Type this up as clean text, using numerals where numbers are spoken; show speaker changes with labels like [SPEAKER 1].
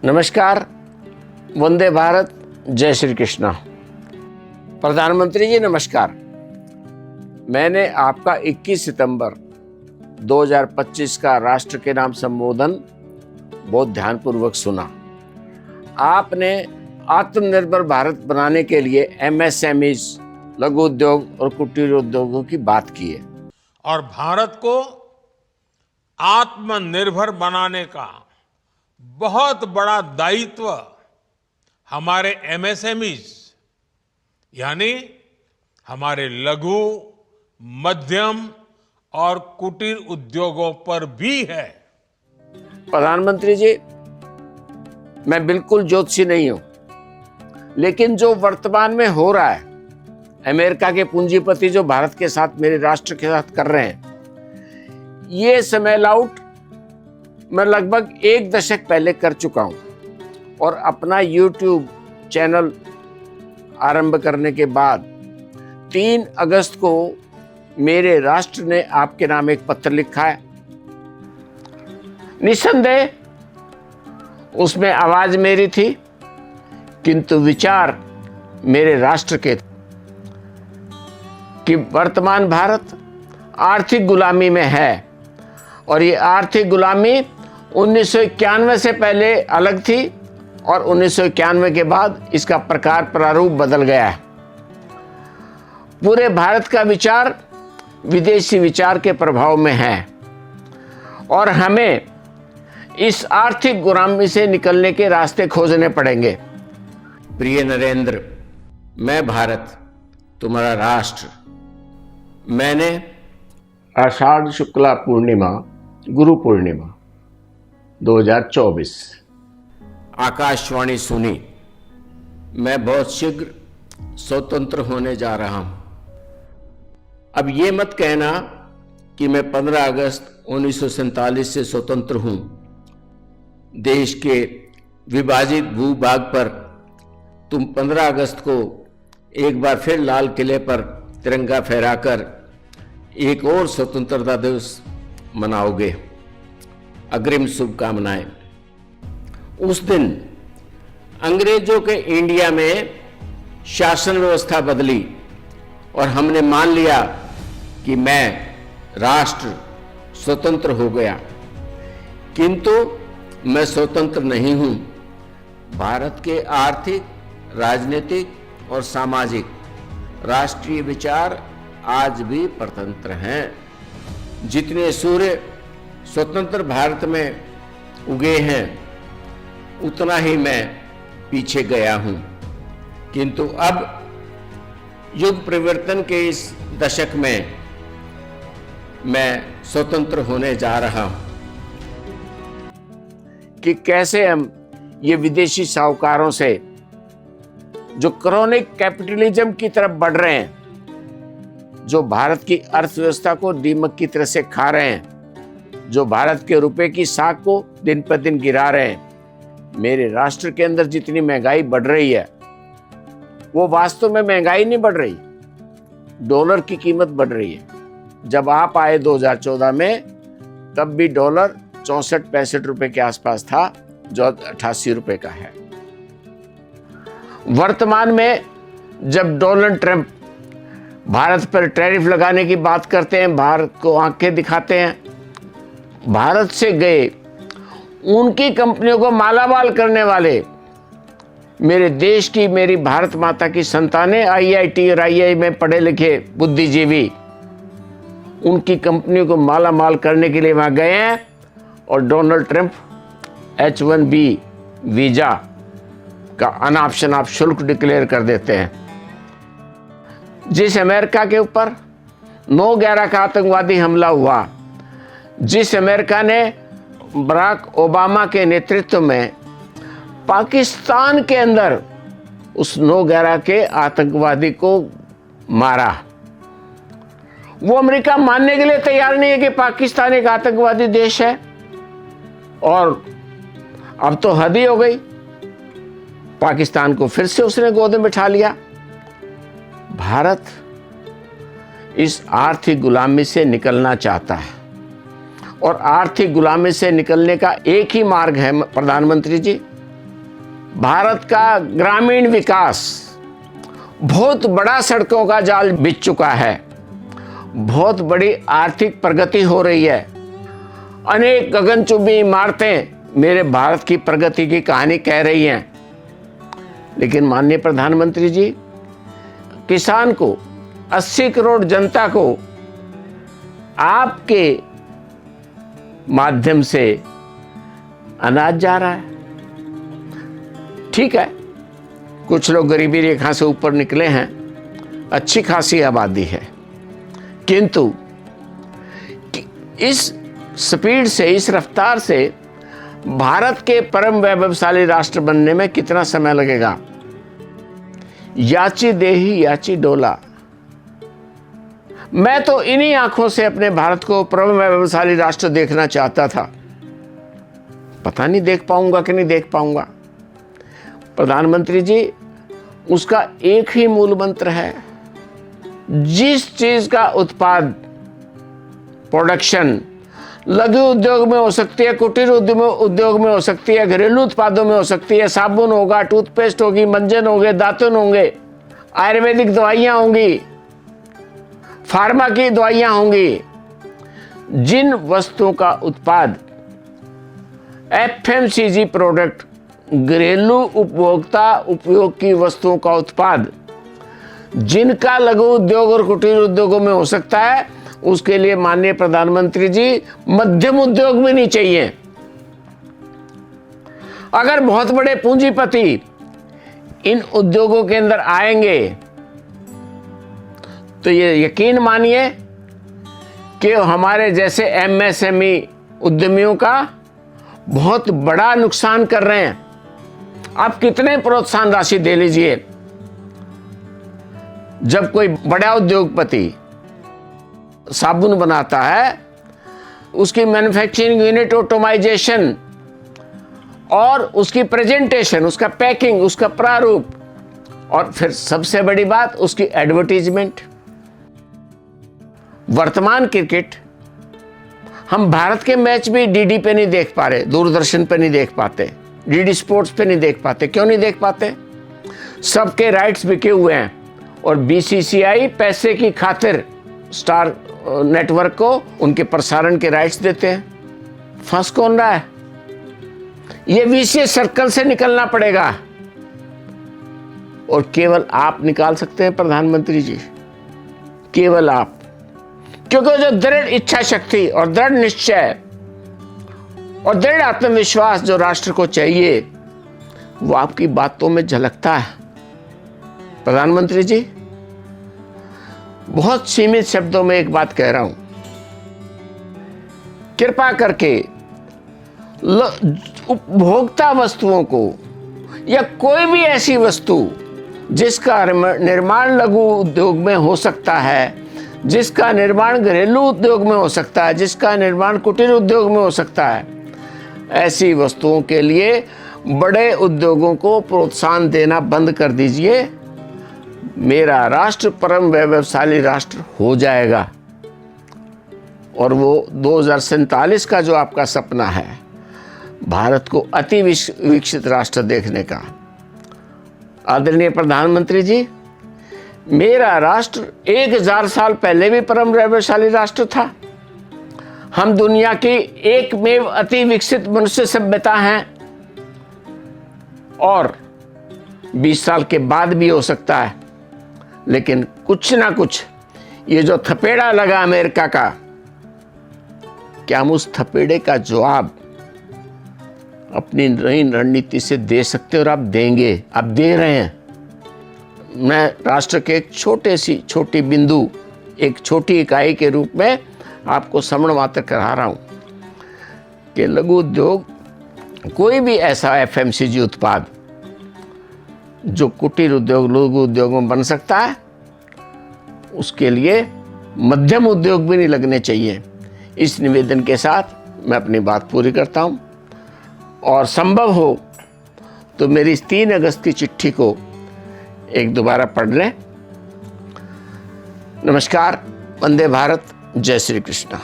[SPEAKER 1] नमस्कार, वंदे भारत, जय श्री कृष्णा। प्रधानमंत्री जी नमस्कार। मैंने आपका 21 सितंबर 2025 का राष्ट्र के नाम संबोधन बहुत ध्यानपूर्वक सुना। आपने आत्मनिर्भर भारत बनाने के लिए एमएसएमईज, लघु उद्योग और कुटीर उद्योगों की बात की है
[SPEAKER 2] और भारत को आत्मनिर्भर बनाने का बहुत बड़ा दायित्व हमारे एमएसएमईज यानी हमारे लघु, मध्यम और कुटीर उद्योगों पर भी है।
[SPEAKER 1] प्रधानमंत्री जी, मैं बिल्कुल ज्योतिषी नहीं हूं, लेकिन जो वर्तमान में हो रहा है, अमेरिका के पूंजीपति जो भारत के साथ, मेरे राष्ट्र के साथ कर रहे हैं, ये स्मेल आउट मैं लगभग 1 दशक पहले कर चुका हूं। और अपना YouTube चैनल आरंभ करने के बाद 3 अगस्त को मेरे राष्ट्र ने आपके नाम एक पत्र लिखा है। निस्संदेह उसमें आवाज मेरी थी, किंतु विचार मेरे राष्ट्र के थे कि वर्तमान भारत आर्थिक गुलामी में है और ये आर्थिक गुलामी 1991 से पहले अलग थी और 1991 के बाद इसका प्रकार प्रारूप बदल गया है। पूरे भारत का विचार विदेशी विचार के प्रभाव में है और हमें इस आर्थिक गुलामी से निकलने के रास्ते खोजने पड़ेंगे। प्रिय नरेंद्र, मैं भारत तुम्हारा राष्ट्र। मैंने आषाढ़ शुक्ला पूर्णिमा, गुरु पूर्णिमा 2024 आकाशवाणी सुनी। मैं बहुत शीघ्र स्वतंत्र होने जा रहा हूं। अब ये मत कहना कि मैं 15 अगस्त 1947 से स्वतंत्र हूं। देश के विभाजित भूभाग पर तुम 15 अगस्त को एक बार फिर लाल किले पर तिरंगा फहराकर एक और स्वतंत्रता दिवस मनाओगे। अग्रिम शुभकामनाएं। उस दिन अंग्रेजों के इंडिया में शासन व्यवस्था बदली और हमने मान लिया कि मैं राष्ट्र स्वतंत्र हो गया, किंतु मैं स्वतंत्र नहीं हूं। भारत के आर्थिक, राजनीतिक और सामाजिक राष्ट्रीय विचार आज भी परतंत्र हैं। जितने सूर्य स्वतंत्र भारत में उगे हैं, उतना ही मैं पीछे गया हूं। किंतु अब युग परिवर्तन के इस दशक में मैं स्वतंत्र होने जा रहा हूं कि कैसे हम ये विदेशी साहूकारों से जो क्रोनिक कैपिटलिज्म की तरफ बढ़ रहे हैं, जो भारत की अर्थव्यवस्था को दीमक की तरह से खा रहे हैं, जो भारत के रुपए की साख को दिन पर दिन गिरा रहे हैं। मेरे राष्ट्र के अंदर जितनी महंगाई बढ़ रही है, वो वास्तव में महंगाई नहीं बढ़ रही, डॉलर की कीमत बढ़ रही है। जब आप आए 2014 में, तब भी डॉलर 64-65 रुपए के आसपास था, जो 88 रुपए का है। वर्तमान में जब डोनाल्ड ट्रंप भारत पर टैरिफ लगाने की बात करते हैं, भारत को आंखें दिखाते हैं, भारत से गए उनकी कंपनियों को मालामाल करने वाले मेरे देश की, मेरी भारत माता की संतानें, आईआईटी और आईआई में पढ़े लिखे बुद्धिजीवी, उनकी कंपनियों को मालामाल करने के लिए वहां गए हैं और डोनाल्ड ट्रंप H1B वीजा का अनाप शनाप शुल्क डिक्लेयर कर देते हैं। जिस अमेरिका के ऊपर 9/11 का आतंकवादी हमला हुआ, जिस अमेरिका ने बराक ओबामा के नेतृत्व में पाकिस्तान के अंदर उस 9/11 के आतंकवादी को मारा, वो अमेरिका मानने के लिए तैयार नहीं है कि पाकिस्तान एक आतंकवादी देश है। और अब तो हद ही हो गई, पाकिस्तान को फिर से उसने गोद में बिठा लिया। भारत इस आर्थिक गुलामी से निकलना चाहता है और आर्थिक गुलामी से निकलने का एक ही मार्ग है प्रधानमंत्री जी, भारत का ग्रामीण विकास बहुत बड़ा सड़कों का जाल बिछ चुका है, बहुत बड़ी आर्थिक प्रगति हो रही है, अनेक गगनचुंबी इमारतें मेरे भारत की प्रगति की कहानी कह रही हैं। लेकिन माननीय प्रधानमंत्री जी, किसान को, 80 करोड़ जनता को आपके माध्यम से अनाज जा रहा है। ठीक है, कुछ लोग गरीबी रेखा से ऊपर निकले हैं, अच्छी खासी आबादी है, किंतु इस स्पीड से, इस रफ्तार से भारत के परम वैभवशाली राष्ट्र बनने में कितना समय लगेगा? याची देही याची डोला। मैं तो इन्हीं आंखों से अपने भारत को परम वैभवशाली राष्ट्र देखना चाहता था। पता नहीं देख पाऊंगा कि नहीं देख पाऊंगा। प्रधानमंत्री जी, उसका एक ही मूल मंत्र है, जिस चीज का उत्पाद, प्रोडक्शन लघु उद्योग में हो सकती है, कुटीर उद्योग में हो सकती है, घरेलू उत्पादों में हो सकती है, साबुन होगा, टूथपेस्ट होगी, मंजन होंगे, दातुन होंगे, आयुर्वेदिक दवाइयाँ होंगी, फार्मा की दवाइयाँ होंगी, जिन वस्तुओं का उत्पाद FMCG प्रोडक्ट, घरेलू उपभोक्ता उपयोग की वस्तुओं का उत्पाद, जिनका लघु उद्योग और कुटीर उद्योगों में हो सकता है, उसके लिए माननीय प्रधानमंत्री जी मध्यम उद्योग भी नहीं चाहिए। अगर बहुत बड़े पूंजीपति इन उद्योगों के अंदर आएंगे तो ये यकीन मानिए कि हमारे जैसे MSME उद्यमियों का बहुत बड़ा नुकसान कर रहे हैं। आप कितने प्रोत्साहन राशि दे लीजिए, जब कोई बड़ा उद्योगपति साबुन बनाता है, उसकी मैन्युफैक्चरिंग यूनिट ऑटोमाइजेशन और उसकी प्रेजेंटेशन, उसका पैकिंग, उसका प्रारूप, और फिर सबसे बड़ी बात उसकी एडवर्टीजमेंट। वर्तमान क्रिकेट हम भारत के मैच भी DD पे नहीं देख पा रहे, दूरदर्शन पे नहीं देख पाते, DD स्पोर्ट्स पे नहीं देख पाते। क्यों नहीं देख पाते? सबके राइट्स बिके हुए हैं और BCCI पैसे की खातिर स्टार नेटवर्क को उनके प्रसारण के राइट्स देते हैं। फंस कौन रहा है? ये VCS सर्कल से निकलना पड़ेगा और केवल आप निकाल सकते हैं प्रधानमंत्री जी, केवल आप। क्योंकि जो दृढ़ इच्छा शक्ति और दृढ़ निश्चय और दृढ़ आत्मविश्वास जो राष्ट्र को चाहिए, वो आपकी बातों में झलकता है। प्रधानमंत्री जी, बहुत सीमित शब्दों में एक बात कह रहा हूं, कृपा करके उपभोक्ता वस्तुओं को या कोई भी ऐसी वस्तु जिसका निर्माण लघु उद्योग में हो सकता है, जिसका निर्माण घरेलू उद्योग में हो सकता है, जिसका निर्माण कुटीर उद्योग में हो सकता है, ऐसी वस्तुओं के लिए बड़े उद्योगों को प्रोत्साहन देना बंद कर दीजिए। मेरा राष्ट्र परम वैभवशाली राष्ट्र हो जाएगा और वो 2047 का जो आपका सपना है, भारत को अति विकसित राष्ट्र देखने का, आदरणीय प्रधानमंत्री जी, मेरा राष्ट्र 1000 साल पहले भी परम वैभवशाली राष्ट्र था। हम दुनिया की एकमेव अति विकसित मनुष्य सभ्यता हैं और 20 साल के बाद भी हो सकता है। लेकिन कुछ ना कुछ ये जो थपेड़ा लगा अमेरिका का, क्या हम उस थपेड़े का जवाब अपनी नई रणनीति से दे सकते हैं? और आप देंगे, आप दे रहे हैं। मैं राष्ट्र के एक छोटी बिंदु, एक छोटी इकाई के रूप में आपको श्रवण मात्र करा रहा हूं कि लघु उद्योग, कोई भी ऐसा FMCG उत्पाद जो कुटीर उद्योग, लघु उद्योग में बन सकता है, उसके लिए मध्यम उद्योग भी नहीं लगने चाहिए। इस निवेदन के साथ मैं अपनी बात पूरी करता हूं और संभव हो तो मेरी इस 3 अगस्त की चिट्ठी को एक दोबारा पढ़ लें। नमस्कार, वंदे भारत, जय श्री कृष्ण।